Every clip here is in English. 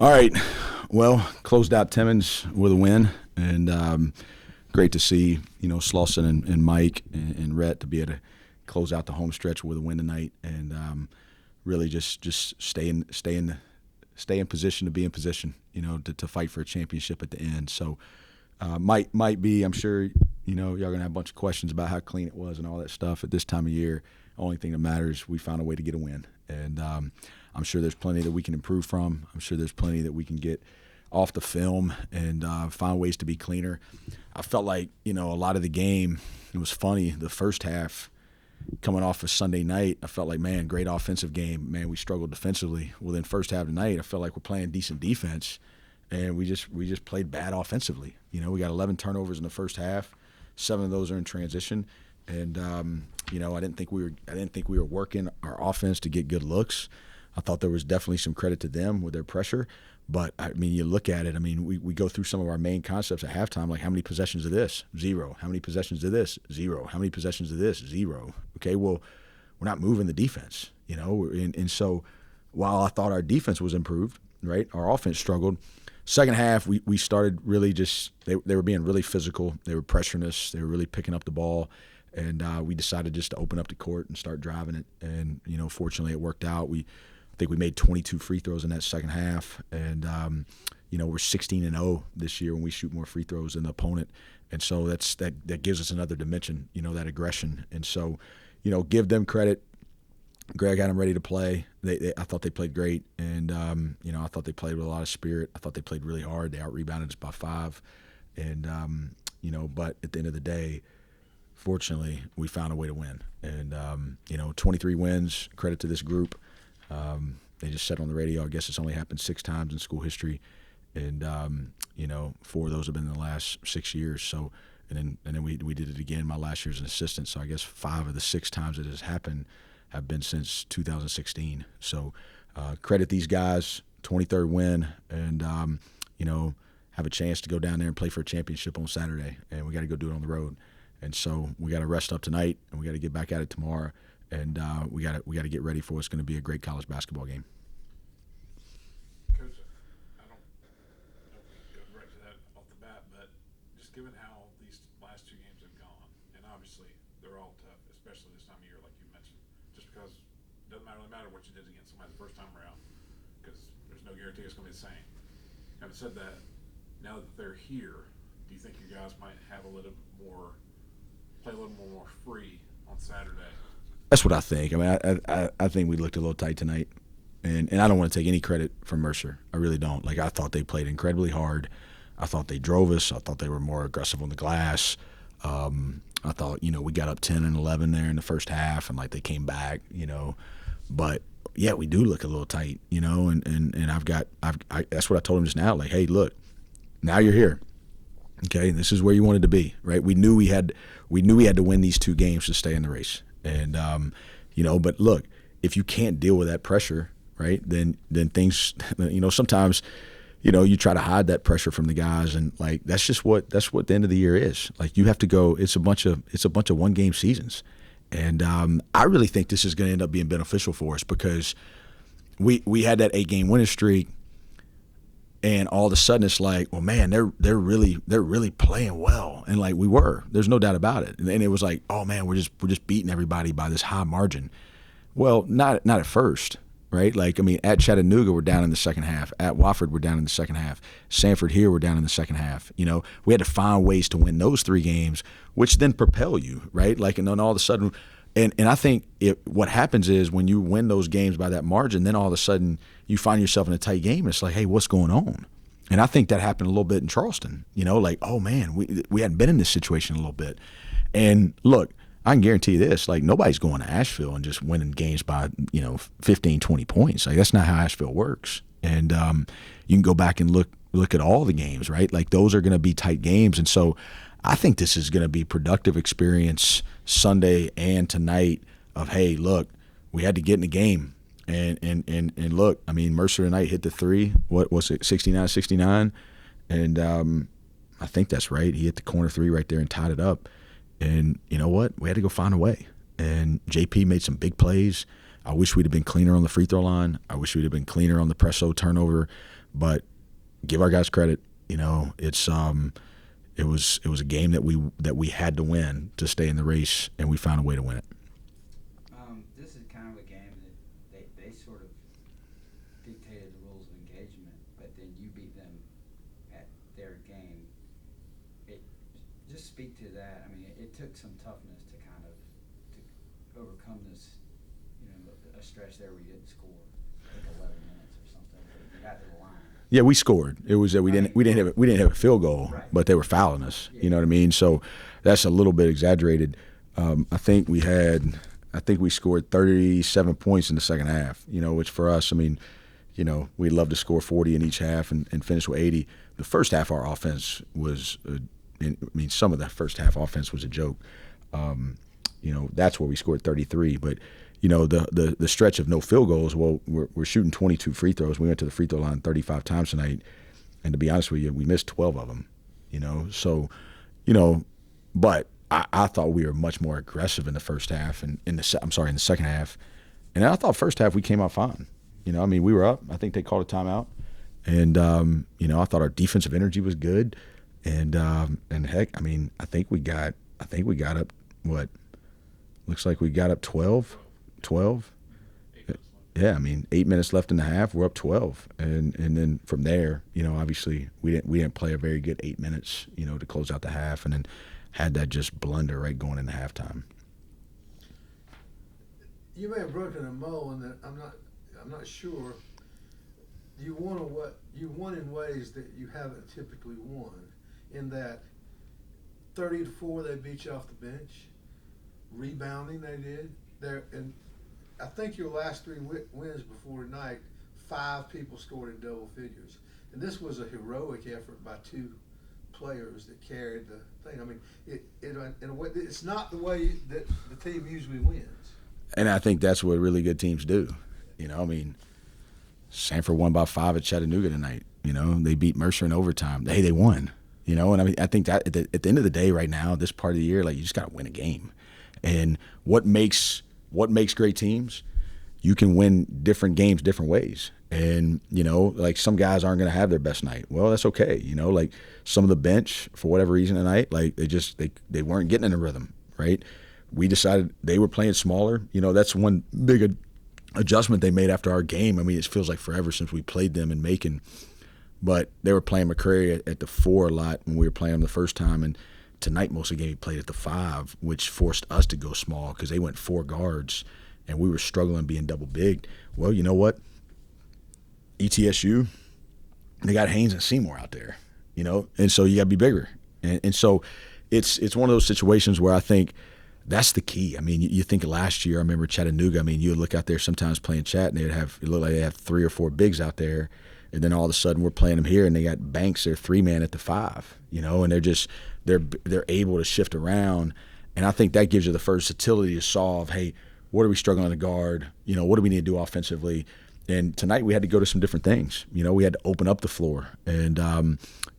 All right. Well, closed out Timmins with a win, and great to see, Slauson and Mike and Rhett to be able to close out the home stretch with a win tonight, and really just stay in position to be in position, to fight for a championship at the end. So might be, I'm sure, y'all gonna have a bunch of questions about how clean it was and all that stuff at this time of year. Only thing that matters, we found a way to get a win, and I'm sure there's plenty that we can improve from. I'm sure there's plenty that we can get off the film and find ways to be cleaner. I felt like, a lot of the game, it was funny, the first half coming off of Sunday night, I felt like, man, great offensive game. Man, we struggled defensively. Well, then first half tonight, I felt like we're playing decent defense, and we just played bad offensively. We got 11 turnovers in the first half. 7 of those are in transition. And I didn't think we were working our offense to get good looks. I thought there was definitely some credit to them with their pressure. But, you look at it, we go through some of our main concepts at halftime, like how many possessions of this? 0. How many possessions of this? 0. How many possessions of this? 0. Okay, well, we're not moving the defense, And so while I thought our defense was improved, right, our offense struggled. Second half, we started really they were being really physical. They were pressuring us. They were really picking up the ball. And we decided just to open up the court and start driving it. And, fortunately it worked out. I think we made 22 free throws in that second half. And, we're 16-0 this year when we shoot more free throws than the opponent. And so that gives us another dimension, that aggression. And so, give them credit. Greg had them ready to play. I thought they played great. And, I thought they played with a lot of spirit. I thought they played really hard. They out-rebounded us by 5. And, but at the end of the day, fortunately, we found a way to win. And, 23 wins, credit to this group. They just said on the radio, I guess it's only happened 6 times in school history. And, 4 of those have been in the last 6 years. So, and then we did it again my last year as an assistant. So I guess 5 of the 6 times it has happened have been since 2016. So credit these guys, 23rd win, and, have a chance to go down there and play for a championship on Saturday. And we got to go do it on the road. And so we got to rest up tonight, and we got to get back at it tomorrow. And we got to get ready for what's going to be a great college basketball game. Coach, I don't go right to that off the bat, but just given how these last 2 games have gone, and obviously they're all tough, especially this time of year, like you mentioned, just because it doesn't really matter what you did against somebody the first time around, because there's no guarantee it's going to be the same. Having said that, now that they're here, do you think you guys might have a little more, play a little more free on Saturday? That's what I think. I think we looked a little tight tonight, and I don't want to take any credit from Mercer. I really don't. I thought they played incredibly hard. I thought they drove us. I thought they were more aggressive on the glass. I thought, we got up 10 and 11 there in the first half, and they came back, But yeah, we do look a little tight, And that's what I told him just now. Hey, look, now you're here. Okay, this is where you wanted to be, right? We knew we had to win these 2 games to stay in the race. And, but look, if you can't deal with that pressure, right, then things, sometimes, you try to hide that pressure from the guys. And that's what the end of the year is. You have to go, it's a bunch of 1-game seasons. And I really think this is going to end up being beneficial for us because we had that 8-game winning streak. And all of a sudden it's well, man, they're really playing well, and we were. There's no doubt about it. And it was oh man, we're just beating everybody by this high margin. Well, not at first, right? At Chattanooga we're down in the second half. At Wofford we're down in the second half. Sanford here we're down in the second half. We had to find ways to win those 3 games, which then propel you, right? And then all of a sudden. And I think what happens is when you win those games by that margin, then all of a sudden you find yourself in a tight game. It's hey, what's going on? And I think that happened a little bit in Charleston. Oh, man, we hadn't been in this situation a little bit. And, look, I can guarantee you this. Nobody's going to Asheville and just winning games by, 15, 20 points. That's not how Asheville works. And you can go back and look at all the games, right? Those are going to be tight games. And so I think this is going to be productive experience Sunday and tonight of, hey, look, we had to get in the game. And look, Mercer tonight hit the 3. What was it, 69-69? And I think that's right. He hit the corner 3 right there and tied it up. And you know what? We had to go find a way. And JP made some big plays. I wish we'd have been cleaner on the free throw line. I wish we'd have been cleaner on the presso turnover. but give our guys credit. It was a game that we had to win to stay in the race, and we found a way to win it. This is kind of a game that they sort of dictated the rules of engagement, but then you beat them at their game. Just speak to that. I mean, it took some toughness to kind of to overcome this, a stretch there where you didn't score, like 11 minutes or something. But you got to the line. Yeah, we scored. It was that we didn't have a field goal, right. But they were fouling us. Yeah. You know what I mean? So that's a little bit exaggerated. I think we scored 37 points in the second half. Which for us, I mean, we'd love to score 40 in each half and finish with 80. The first half, our offense was, some of that first half offense was a joke. That's where we scored 33, but. The stretch of no field goals, well, we're shooting 22 free throws. We went to the free throw line 35 times tonight, and to be honest with you, we missed 12 of them, So, but I thought we were much more aggressive in the first half and in the second half. And I thought first half we came out fine. We were up. I think they called a timeout. And, I thought our defensive energy was good. And heck, I think we got up, what, looks like we got up 12. 12. Yeah, 8 minutes left in the half. We're up 12, and then from there, obviously we didn't play a very good 8 minutes, to close out the half, and then had that just blunder right going into halftime. You may have broken a mold, and I'm not sure. You won in ways that you haven't typically won. In that 30-4, they beat you off the bench. Rebounding, they did. And I think your last 3 wins before tonight, 5 people scored in double figures. And this was a heroic effort by 2 players that carried the thing. In a way, it's not the way that the team usually wins. And I think that's what really good teams do. Sanford won by 5 at Chattanooga tonight. They beat Mercer in overtime. Hey, they won. And I think that at the end of the day right now, this part of the year, you just got to win a game. And what makes great teams, you can win different games different ways. And, some guys aren't going to have their best night. Well, that's okay. Some of the bench, for whatever reason tonight, they weren't getting in a rhythm, right? We decided they were playing smaller. That's one big adjustment they made after our game. It feels like forever since we played them in Macon. But they were playing McCrary at the 4 a lot when we were playing them the first time. And tonight, most of the game, he played at the 5, which forced us to go small because they went 4 guards, and we were struggling being double big. Well, you know what? ETSU, they got Haynes and Seymour out there, and so you got to be bigger. And so it's one of those situations where I think that's the key. You think last year, I remember Chattanooga. You would look out there sometimes playing Chat, and it looked like they have 3 or 4 bigs out there. And then all of a sudden we're playing them here, and they got Banks, their 3-man at the 5, and they're able to shift around. And I think that gives you the versatility to solve, hey, what are we struggling to guard? What do we need to do offensively? And tonight we had to go to some different things. We had to open up the floor, and,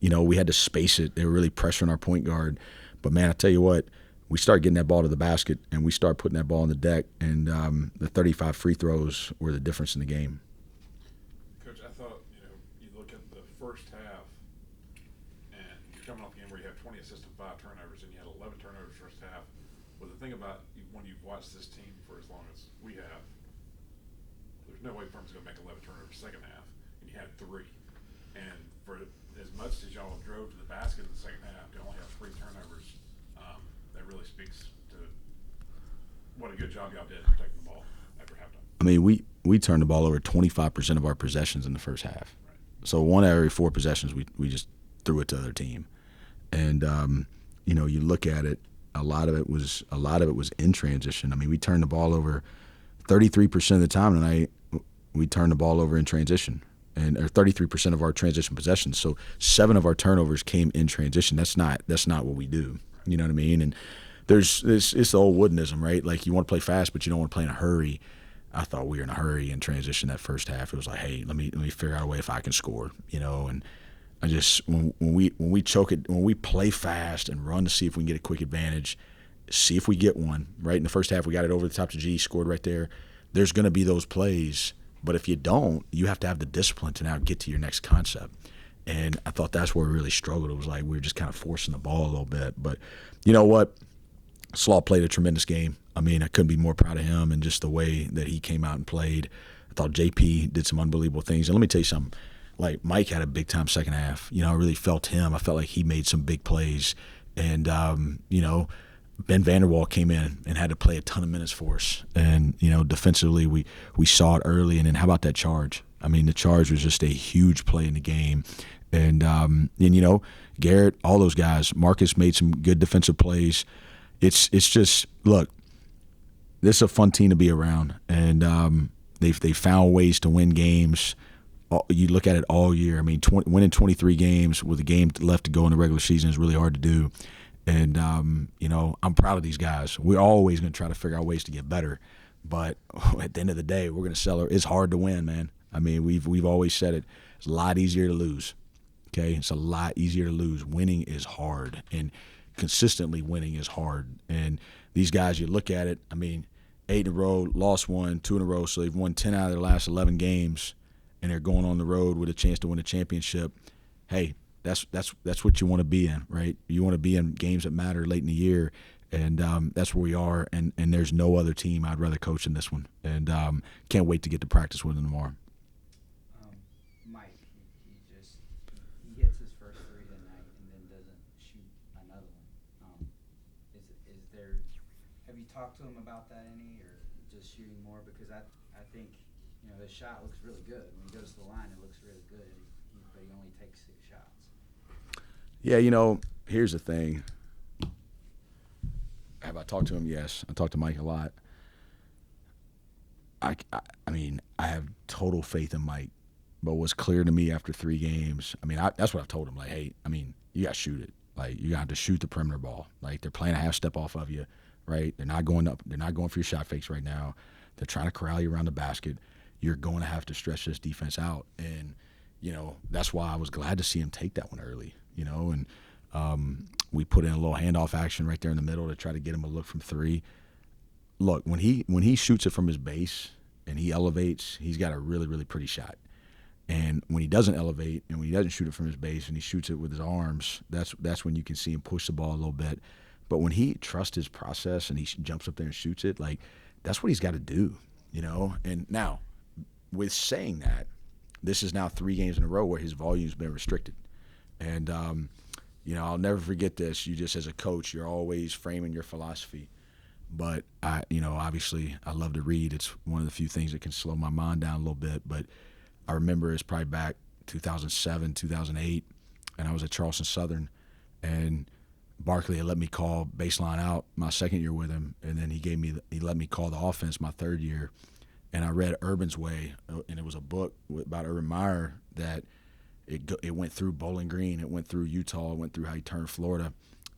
we had to space it. They were really pressuring our point guard. But, man, I tell you what, we started getting that ball to the basket, and we started putting that ball on the deck, and the 35 free throws were the difference in the game. Coach, I thought, you look at the first half, and you're coming off a game where you have 20 assists and 5 turnovers, and you had 11 turnovers first half. Well, the thing about when you've watched this team for as long as we have, there's no way Furman's going to make 11 turnovers second half, and you had 3. And for as much as y'all drove to the basket in the second half, to only have 3 turnovers, that really speaks to what a good job y'all did protecting the ball after halftime. We turned the ball over 25% of our possessions in the first half. Right. So 1 out of every 4 possessions, we just threw it to the other team. And you look at it, a lot of it was in transition. We turned the ball over 33% of the time tonight. We turned the ball over in transition, or 33% of our transition possessions. So 7 of our turnovers came in transition. That's not what we do. You know what I mean? And it's the old Woodenism, right? You want to play fast, but you don't want to play in a hurry. I thought we were in a hurry in transition that first half. It was like, hey, let me figure out a way if I can score, And I just when we choke it, when we play fast and run to see if we can get a quick advantage, see if we get one. Right in the first half, we got it over the top to G, scored right there. There's going to be those plays But if you don't, you have to have the discipline to now get to your next concept. And I thought that's where we really struggled. It was like we were just kind of forcing the ball a little bit. But you know what? Slaw played a tremendous game. I mean, I couldn't be more proud of him and just the way that he came out and played. I thought JP did some unbelievable things. And let me tell you something. Like, Mike had a big-time second half. You know, I really felt him. I felt like he made some big plays. And, you know, Ben Vanderwall came in and had to play a ton of minutes for us. And, you know, defensively, we saw it early. And then how about that charge? I mean, the charge was just a huge play in the game. And you know, Garrett, all those guys, Marcus made some good defensive plays. It's just, look, this is a fun team to be around. And they found ways to win games. You look at it all year. I mean, winning 23 games with a game left to go in the regular season is really hard to do. And, you know, I'm proud of these guys. We're always going to try to figure out ways to get better. But at the end of the day, we're going to sell it. It's hard to win, man. I mean, we've always said it. It's a lot easier to lose. Okay? It's a lot easier to lose. Winning is hard. And consistently winning is hard. And these guys, you look at it, I mean, 8 in a row, lost 1, 2 in a row. So they've won 10 out of their last 11 games. And they're going on the road with a chance to win a championship. Hey, that's what you want to be in, right? You want to be in games that matter late in the year, and that's where we are. And there's no other team I'd rather coach in this one. And can't wait to get to practice with them tomorrow. Mike, he hits his first three tonight and then doesn't shoot another one. Is there? Have you talked to him about that any, or just shooting more? Because I think, you know, his shot looks really good. When he goes to the line, it looks really good, but he only takes 6 shots. Yeah, you know, here's the thing. Have I talked to him? Yes. I talked to Mike a lot. I mean, I have total faith in Mike. But what's clear to me after 3 games, I mean, that's what I've told him. Like, hey, I mean, you got to shoot it. Like, you got to shoot the perimeter ball. Like, they're playing a half step off of you, right? They're not going up. They're not going for your shot fakes right now. They're trying to corral you around the basket. You're going to have to stretch this defense out. And, you know, that's why I was glad to see him take that one early, you know. And we put in a little handoff action right there in the middle to try to get him a look from 3. Look, when he shoots it from his base and he elevates, he's got a really, really pretty shot. And when he doesn't elevate and when he doesn't shoot it from his base and he shoots it with his arms, that's when you can see him push the ball a little bit. But when he trusts his process and he jumps up there and shoots it, like, that's what he's got to do, you know. And now, with saying that, this is now 3 games in a row where his volume's been restricted. And, you know, I'll never forget this. You just, as a coach, you're always framing your philosophy. But, you know, obviously I love to read. It's one of the few things that can slow my mind down a little bit. But I remember it's probably back 2007, 2008, and I was at Charleston Southern. And Barkley had let me call baseline out my second year with him. And then he let me call the offense my third year. And I read Urban's Way, and it was a book about Urban Meyer that it went through Bowling Green, it went through Utah, it went through how he turned Florida.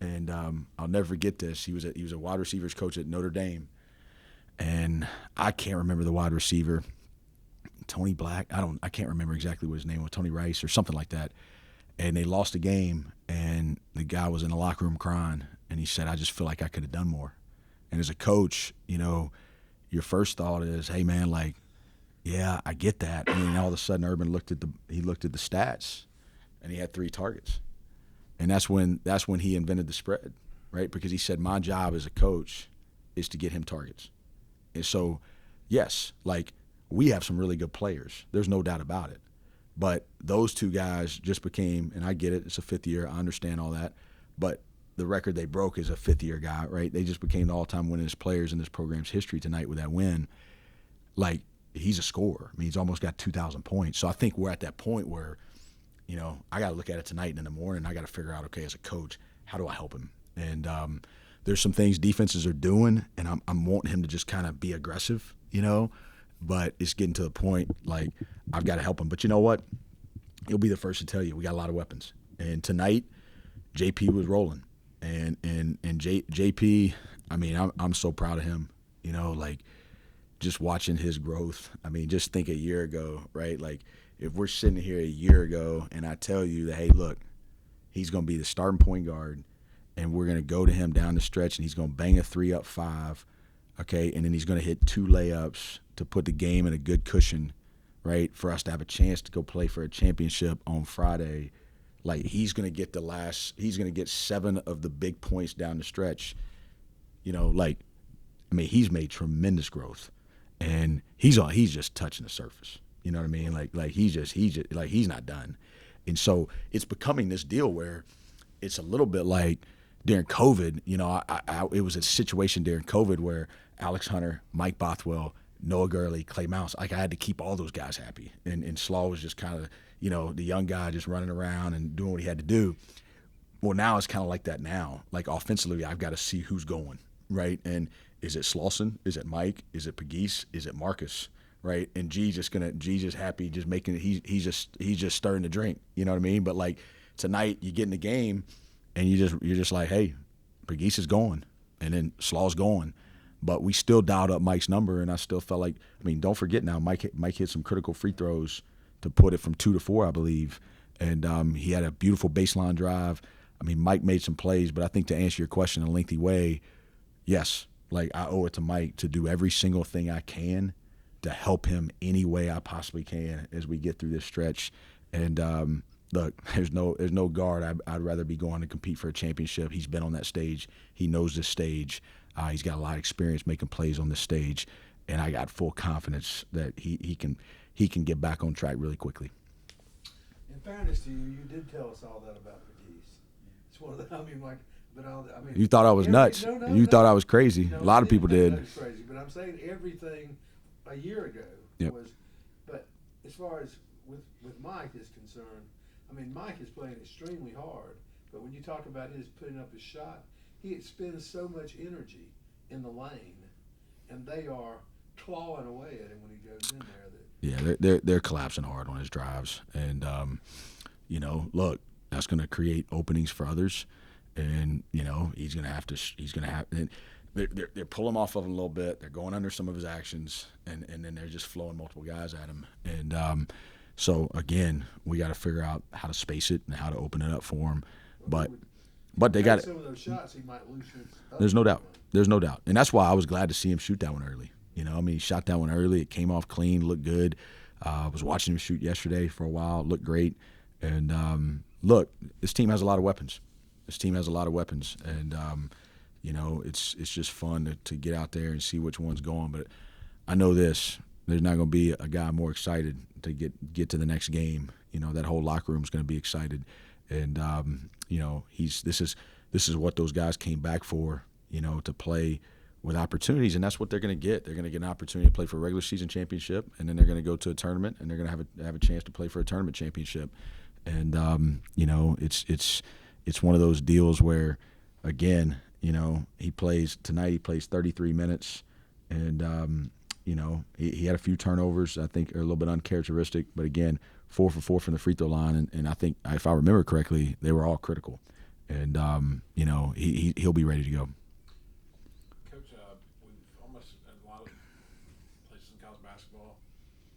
And I'll never forget this. He was a wide receivers coach at Notre Dame, and I can't remember the wide receiver, Tony Black. I can't remember exactly what his name was, Tony Rice or something like that. And they lost the game, and the guy was in the locker room crying, and he said, "I just feel like I could have done more." And as a coach, you know, your first thought is, hey man, like, yeah, I get that. And then all of a sudden Urban looked at the stats, and he had 3 targets. And that's when he invented the spread, right? Because he said, my job as a coach is to get him targets. And so, yes, like, we have some really good players. There's no doubt about it. But those 2 guys just became, and I get it, it's a 5th year, I understand all that, but the record they broke is a 5th-year guy, right? They just became the all-time winningest players in this program's history tonight with that win. Like, he's a scorer. I mean, he's almost got 2,000 points. So I think we're at that point where, you know, I got to look at it tonight and in the morning. I got to figure out, okay, as a coach, how do I help him? And there's some things defenses are doing, and I'm wanting him to just kind of be aggressive, you know. But it's getting to the point, like, I've got to help him. But you know what? He'll be the first to tell you we got a lot of weapons. And tonight, JP was rolling. And JP, I mean, I'm so proud of him, you know, like, just watching his growth. I mean, just think a year ago, right? Like, if we're sitting here a year ago and I tell you that, hey, look, he's going to be the starting point guard and we're going to go to him down the stretch and he's going to bang a 3 up 5, okay, and then he's going to hit 2 layups to put the game in a good cushion, right, for us to have a chance to go play for a championship on Friday, like he's going to get 7 of the big points down the stretch. He's made tremendous growth, and he's just touching the surface. You know what I mean? Like he's not done. And so it's becoming this deal where it's a little bit like during COVID, it was a situation during COVID where Alex Hunter, Mike Bothwell, Noah Gurley, Clay Mouse, like I had to keep all those guys happy. And Slaw was just kind of, the young guy just running around and doing what he had to do. Well, now it's kind of like that now. Like offensively, I've got to see who's going, right? And is it Slauson? Is it Mike? Is it Pegues? Is it Marcus? Right? And G's just happy, just making it. He's just stirring the drink. You know what I mean? But like tonight, you get in the game, and you're just like, hey, Pegues is going, and then Slaw's going. But we still dialed up Mike's number, and I still felt like, don't forget now, Mike hit some critical free throws to put it from 2 to 4, I believe, and he had a beautiful baseline drive. Mike made some plays, but I think to answer your question in a lengthy way, yes, like I owe it to Mike to do every single thing I can to help him any way I possibly can as we get through this stretch. And look, there's no guard I'd rather be going to compete for a championship. He's been on that stage. He knows this stage. He's got a lot of experience making plays on this stage, and I got full confidence that he can get back on track really quickly. In fairness to you, you did tell us all that about the geese. It's one of the, you thought I was nuts. You thought I was crazy. No, a lot of people did. That was crazy, but I'm saying everything a year ago was. But as far as with Mike is concerned, Mike is playing extremely hard. But when you talk about his putting up his shot, he expends so much energy in the lane, and they are clawing away at him when he goes in there. Yeah, they're collapsing hard on his drives, and look, that's going to create openings for others, and he's going to have. And they're pulling him off of him a little bit. They're going under some of his actions, and then they're just flowing multiple guys at him, and so again, we got to figure out how to space it and how to open it up for him, but they got it. Some of those shots he might lose. There's no doubt, and that's why I was glad to see him shoot that one early. He shot that one early. It came off clean, looked good. I was watching him shoot yesterday for a while. It looked great. And, look, this team has a lot of weapons. And, it's just fun to get out there and see which one's going. But I know this. There's not going to be a guy more excited to get to the next game. That whole locker room is going to be excited. And, this is what those guys came back for, to play with opportunities, and that's what they're going to get. They're going to get an opportunity to play for a regular season championship, and then they're going to go to a tournament, and they're going to have a chance to play for a tournament championship. And it's one of those deals where, again, he plays 33 minutes, and he had a few turnovers I think are a little bit uncharacteristic, but again, 4 for 4 from the free throw line, and I think if I remember correctly, they were all critical, and he'll be ready to go.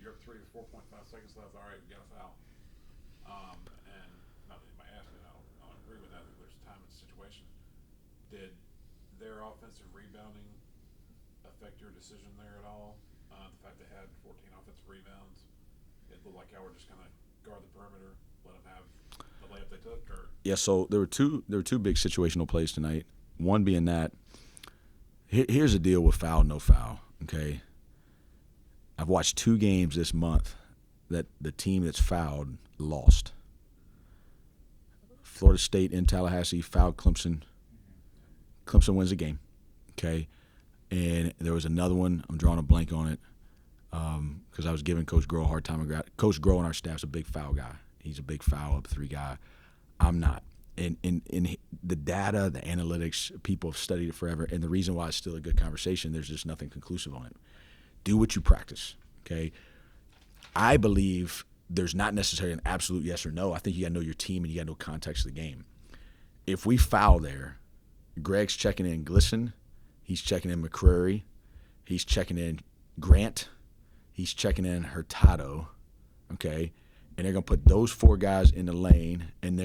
You're up 3 or 4.5 seconds left. All right, we got a foul. And not that anybody asked me, I don't agree with that. There's time and situation. Did their offensive rebounding affect your decision there at all? The fact they had 14 offensive rebounds, it looked like y'all were just going to guard the perimeter, let them have the layup they took? Or? Yeah, so there were two big situational plays tonight. One being that here's the deal with foul, no foul. Okay. I've watched 2 games this month that the team that's fouled lost. Florida State in Tallahassee fouled Clemson. Clemson wins the game, okay? And there was another one. I'm drawing a blank on it because I was giving Coach Groh a hard time. Coach Groh on our staff's a big foul guy. He's a big foul up 3 guy. I'm not. And the data, the analytics, people have studied it forever. And the reason why it's still a good conversation, there's just nothing conclusive on it. Do what you practice, okay? I believe there's not necessarily an absolute yes or no. I think you got to know your team and you got to know context of the game. If we foul there, Greg's checking in Glisson, he's checking in McCreary, he's checking in Grant, he's checking in Hurtado, okay? And they're going to put those 4 guys in the lane, and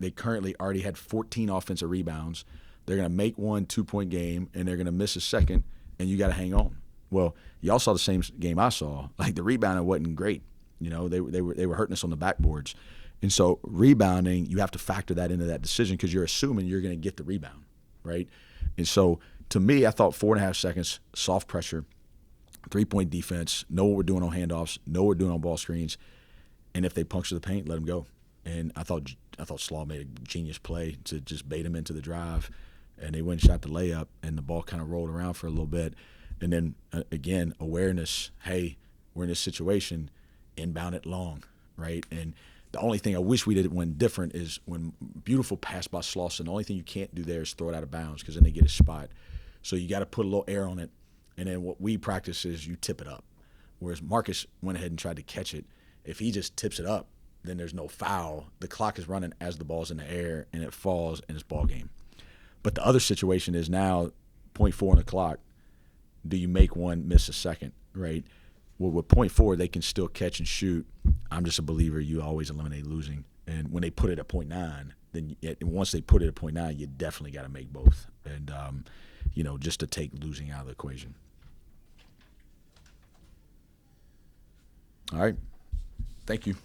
they currently already had 14 offensive rebounds. They're going to make 1 2-point game, and they're going to miss a second, and you got to hang on. Well, y'all saw the same game I saw. Like, the rebounding wasn't great, You know, they were hurting us on the backboards. And so rebounding, you have to factor that into that decision because you're assuming you're going to get the rebound, right? And so to me, I thought 4.5 seconds, soft pressure, 3-point defense, know what we're doing on handoffs, know what we're doing on ball screens, and if they puncture the paint, let them go. And I thought Slaw made a genius play to just bait him into the drive, and they went and shot the layup, and the ball kind of rolled around for a little bit. And then, again, awareness, hey, we're in this situation, inbound it long, right? And the only thing I wish we did when different is when beautiful pass by Slauson, the only thing you can't do there is throw it out of bounds because then they get a spot. So you got to put a little air on it, and then what we practice is you tip it up. Whereas Marcus went ahead and tried to catch it. If he just tips it up, then there's no foul. The clock is running as the ball's in the air, and it falls, and it's ball game. But the other situation is now 0.4 on the clock. Do you make one, miss a second, right? Well, with 0.4, they can still catch and shoot. I'm just a believer you always eliminate losing. And when they put it at 0.9, then once they put it at 0.9, you definitely got to make both. And, you know, just to take losing out of the equation. All right. Thank you.